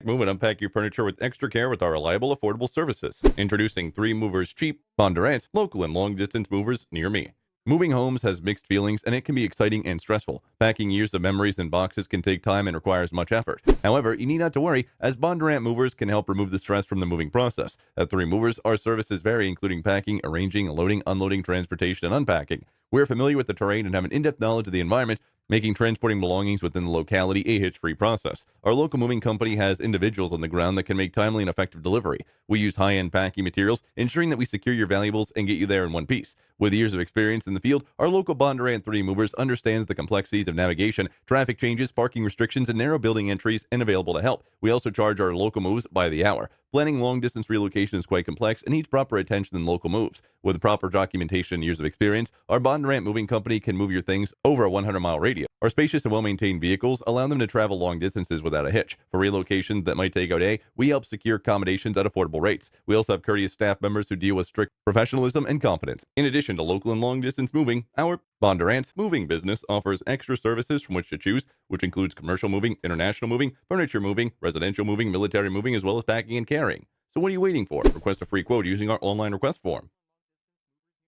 Move and unpack your furniture with extra care with our reliable, affordable services. Introducing 3 Movers Cheap, Bondurant, local and long distance movers near me. Moving homes has mixed feelings and it can be exciting and stressful. Packing years of memories in boxes can take time and requires much effort. However, you need not to worry, as Bondurant movers can help remove the stress from the moving process. At 3 Movers, our services vary, including packing, arranging, loading, unloading, transportation, and unpacking. We're familiar with the terrain and have an in-depth knowledge of the environment, making transporting belongings within the locality a hitch-free process. Our local moving company has individuals on the ground that can make timely and effective delivery. We use high-end packing materials, ensuring that we secure your valuables and get you there in one piece. With years of experience in the field, our local Bondurant 3 Movers understands the complexities of navigation, traffic changes, parking restrictions, and narrow building entries, and available to help. We also charge our local moves by the hour. Planning long-distance relocation is quite complex and needs proper attention in local moves. With proper documentation and years of experience, our Bondurant Moving Company can move your things over a 100-mile radius. Our spacious and well-maintained vehicles allow them to travel long distances without a hitch. For relocations that might take a day, we help secure accommodations at affordable rates. We also have courteous staff members who deal with strict professionalism and competence. In addition to local and long-distance moving, our Bondurant moving business offers extra services from which to choose, which includes commercial moving, international moving, furniture moving, residential moving, military moving, as well as packing and carrying. So what are you waiting for? Request a free quote using our online request form.